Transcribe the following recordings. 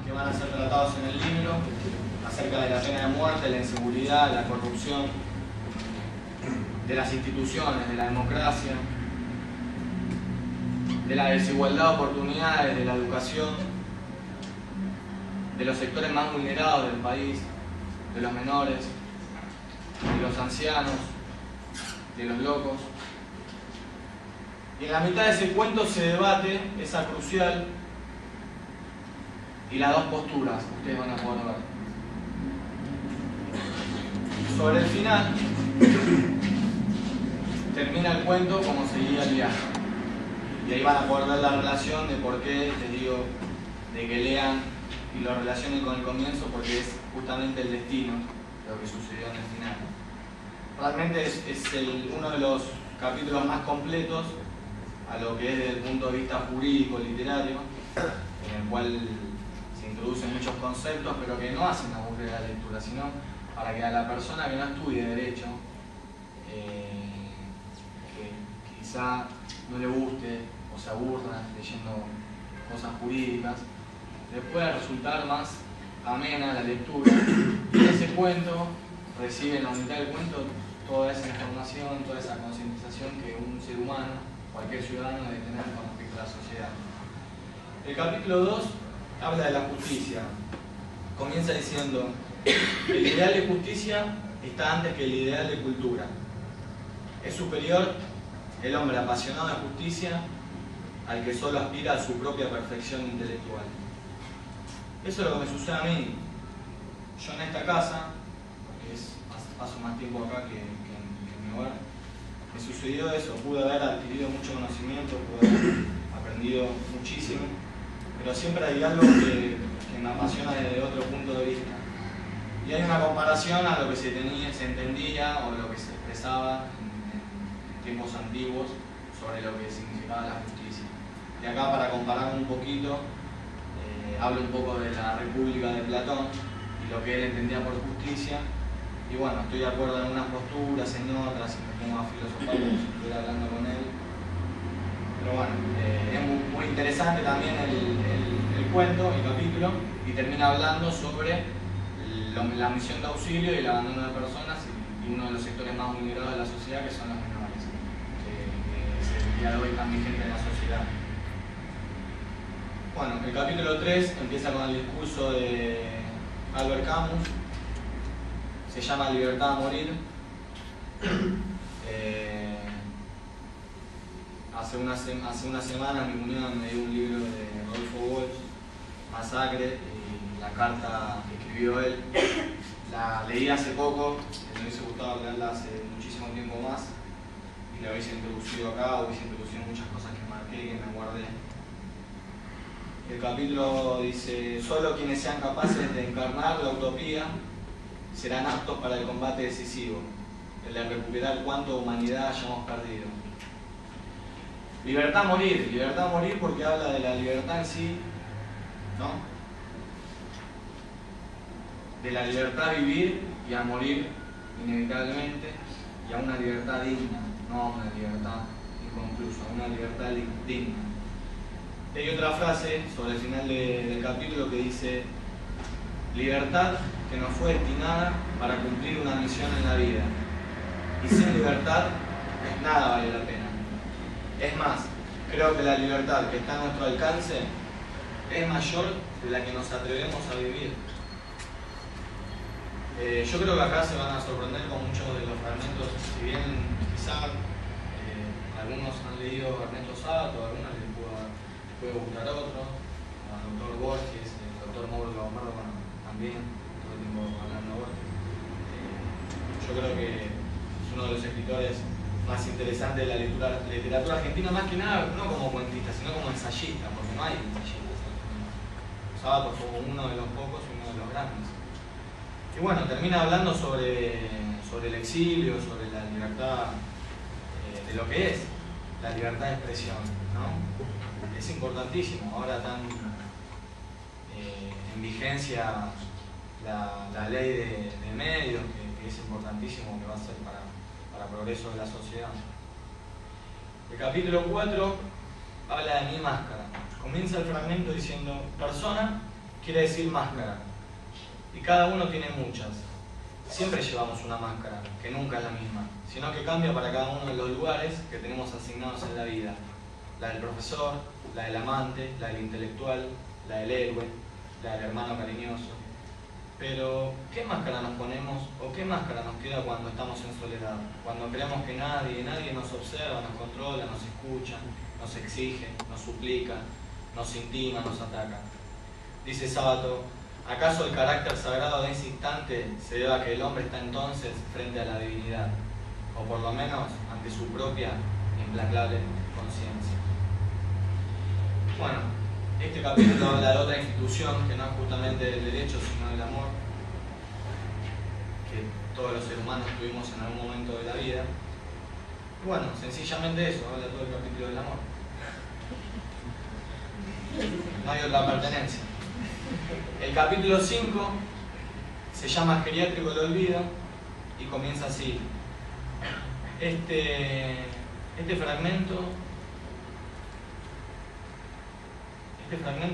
que van a ser tratados en el libro, acerca de la pena de muerte, la inseguridad, la corrupción, de las instituciones, de la democracia, de la desigualdad de oportunidades, de la educación, de los sectores más vulnerados del país, de los menores, de los ancianos, de los locos. Y en la mitad de ese cuento se debate esa crucial y las dos posturas, ustedes van a poder ver. Sobre el final, termina el cuento como seguía el viaje. Y ahí van a poder ver la relación de por qué les digo de que lean y lo relacionen con el comienzo, porque es justamente el destino de lo que sucedió en el final. Realmente es uno de los capítulos más completos a lo que es desde el punto de vista jurídico, literario, en el cual se introducen muchos conceptos, pero que no hacen aburrir la lectura, sino para que a la persona que no estudie Derecho, que quizá no le guste o se aburra leyendo cosas jurídicas, le pueda resultar más amena la lectura. Y en ese cuento recibe en la mitad del cuento toda esa información, toda esa concientización que un ser humano, cualquier ciudadano, debe tener con respecto a la sociedad. El capítulo 2 habla de la justicia. Comienza diciendo: el ideal de justicia está antes que el ideal de cultura. Es superior el hombre apasionado de justicia al que solo aspira a su propia perfección intelectual. Eso es lo que me sucede a mí. Yo en esta casa, porque paso más tiempo acá que en mi hogar, me sucedió eso. Pude haber adquirido mucho conocimiento, pude haber aprendido muchísimo, pero siempre hay algo que me apasiona desde otro punto de vista. Y hay una comparación a lo que se entendía o lo que se expresaba en tiempos antiguos sobre lo que significaba la justicia. Y acá, para comparar un poquito, hablo un poco de la República de Platón y lo que él entendía por justicia. Y bueno, estoy de acuerdo en unas posturas, en otras, y me pongo a filosofar como si estuviera hablando con él. Pero bueno, es muy interesante también el cuento, el capítulo, y termina hablando sobre la misión de auxilio y el abandono de personas y uno de los sectores más vulnerados de la sociedad, que son los menores, que es el día de hoy tan vigente en la sociedad. Bueno, el capítulo 3 empieza con el discurso de Albert Camus. Se llama Libertad a morir. Hace una semana mi cuñado me dio un libro de Rodolfo Walsh, Masacre, y la carta que escribió él. La leí hace poco, me hubiese gustado leerla hace muchísimo tiempo más, y la hubiese introducido acá, hubiese introducido muchas cosas que marqué y que me guardé. El capítulo dice: solo quienes sean capaces de encarnar la utopía serán aptos para el combate decisivo, el de recuperar cuánto humanidad hayamos perdido. Libertad a morir porque habla de la libertad en sí, ¿no? De la libertad a vivir y a morir inevitablemente, y a una libertad digna, no a una libertad inconclusa, a una libertad digna. Hay otra frase sobre el final del capítulo que dice: libertad que nos fue destinada para cumplir una misión en la vida, y sin libertad nada vale la pena. Es más, creo que la libertad que está a nuestro alcance es mayor de la que nos atrevemos a vivir. Yo creo que acá se van a sorprender con muchos de los fragmentos, si bien quizá algunos han leído Ernesto Sato, a algunos les puede gustar otro, al doctor Borges, el doctor Mauro Lombardo, bueno, también, todo el tiempo hablando de Borges. Yo creo que es uno de los escritores más interesantes de la literatura argentina, más que nada, no como cuentista, sino como ensayista, porque no hay ensayistas. Sabato fue uno de los pocos y uno de los grandes. Y bueno, termina hablando sobre el exilio, sobre la libertad, de lo que es la libertad de expresión, ¿no? Es importantísimo, ahora están en vigencia la ley de medios, que es importantísimo, que va a ser para progreso de la sociedad. El capítulo 4 habla de mi máscara. Comienza el fragmento diciendo: persona quiere decir máscara. Y cada uno tiene muchas. Siempre llevamos una máscara, que nunca es la misma, sino que cambia para cada uno de los lugares que tenemos asignados en la vida. La del profesor, la del amante, la del intelectual, la del héroe, la del hermano cariñoso. Pero, ¿qué máscara nos ponemos o qué máscara nos queda cuando estamos en soledad? Cuando creemos que nadie nos observa, nos controla, nos escucha, nos exige, nos suplica, nos intima, nos ataca. Dice Sábato, ¿acaso el carácter sagrado de ese instante se debe a que el hombre está entonces frente a la divinidad? O por lo menos ante su propia implacable conciencia. Bueno, este capítulo habla de otra institución que no es justamente del derecho, sino del amor, que todos los seres humanos tuvimos en algún momento de la vida. Y bueno, sencillamente eso, habla todo el capítulo del amor. No hay otra pertenencia. El capítulo 5 se llama Geriátrico del Olvido y comienza así. Este fragmento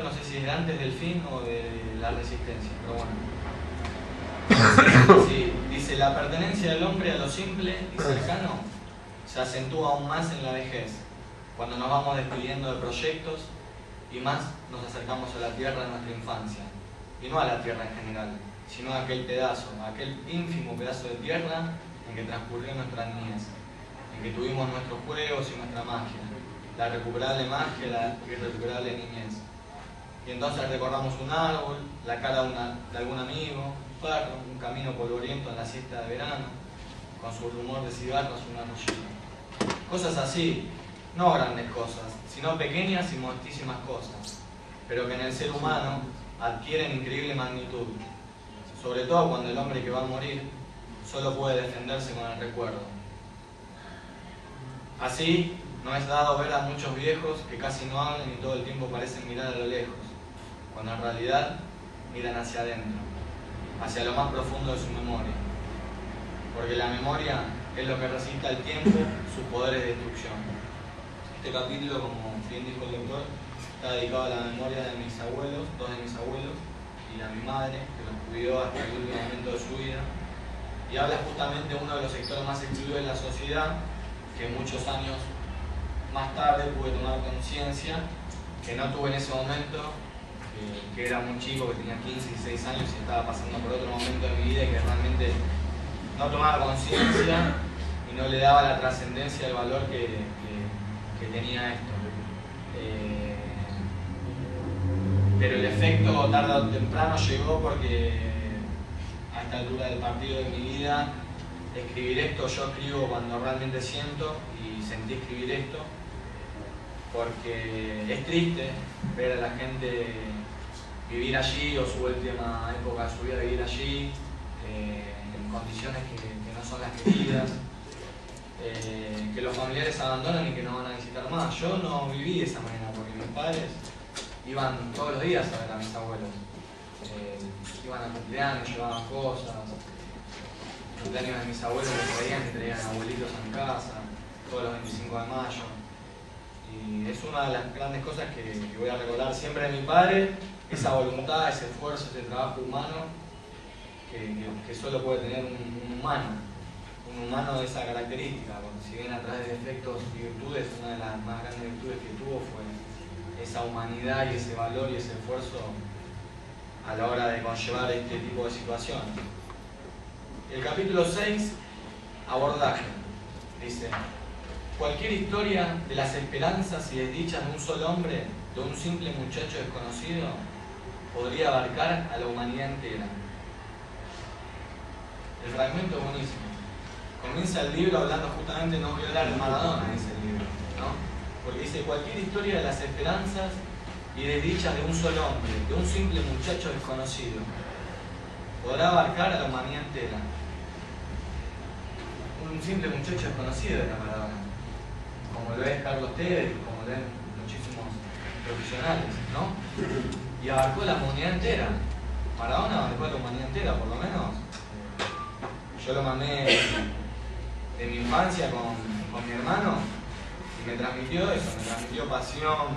no sé si es de antes del fin o de la resistencia, pero bueno. Sí, dice, la pertenencia del hombre a lo simple y cercano se acentúa aún más en la vejez, cuando nos vamos despidiendo de proyectos y más nos acercamos a la tierra de nuestra infancia. Y no a la tierra en general, sino a aquel pedazo, a aquel ínfimo pedazo de tierra en que transcurrió nuestra niñez, en que tuvimos nuestros juegos y nuestra magia, la recuperable magia y la irrecuperable niñez. Y entonces recordamos un árbol, la cara de algún amigo, un perro, un camino polvoriento en la siesta de verano, con su rumor de cigarros y una rollita. Cosas así, no grandes cosas, sino pequeñas y modestísimas cosas, pero que en el ser humano adquieren increíble magnitud, sobre todo cuando el hombre que va a morir solo puede defenderse con el recuerdo. Así, no es dado ver a muchos viejos que casi no hablan y todo el tiempo parecen mirar a lo lejos, cuando en realidad miran hacia adentro, hacia lo más profundo de su memoria. Porque la memoria es lo que resiste al tiempo sus poderes de destrucción. Este capítulo, como bien dijo el doctor, está dedicado a la memoria de mis abuelos, dos de mis abuelos, y a mi madre, que los cuidó hasta el último momento de su vida. Y habla justamente de uno de los sectores más excluidos de la sociedad, que muchos años más tarde pude tomar conciencia, que no tuve en ese momento, que era muy chico, que tenía 15 y 6 años y estaba pasando por otro momento de mi vida y que realmente no tomaba conciencia y no le daba la trascendencia, el valor que tenía esto. Pero el efecto tarde o temprano llegó porque a esta altura del partido de mi vida, escribir esto, yo escribo cuando realmente siento y sentí escribir esto, porque es triste ver a la gente vivir allí o su última época de su vida vivir allí en condiciones que no son las queridas, que los familiares abandonan y que no van a visitar más. Yo no viví de esa manera porque mis padres iban todos los días a ver a mis abuelos, iban a cumpleaños, llevaban cosas, cumpleaños de mis abuelos que traían abuelitos en casa, todos los 25 de mayo. Y es una de las grandes cosas que voy a recordar siempre de mi padre, esa voluntad, ese esfuerzo, ese trabajo humano que solo puede tener un humano de esa característica, porque si bien a través de defectos y virtudes, una de las más grandes virtudes que tuvo fue esa humanidad y ese valor y ese esfuerzo a la hora de conllevar este tipo de situaciones. El capítulo 6, abordaje, dice: cualquier historia de las esperanzas y desdichas de un solo hombre, de un simple muchacho desconocido, podría abarcar a la humanidad entera. El fragmento es buenísimo. Comienza el libro hablando justamente, no voy a hablar de Maradona, dice el libro, ¿no? Porque dice, cualquier historia de las esperanzas y desdichas de un solo hombre, de un simple muchacho desconocido, podrá abarcar a la humanidad entera. Un simple muchacho desconocido era Maradona, como lo es Carlos Tevez, como lo es muchísimos profesionales, ¿no? Y abarcó la humanidad entera. Maradona abarcó a la humanidad entera, por lo menos. Yo lo mamé de mi infancia con mi hermano y me transmitió eso, me transmitió pasión,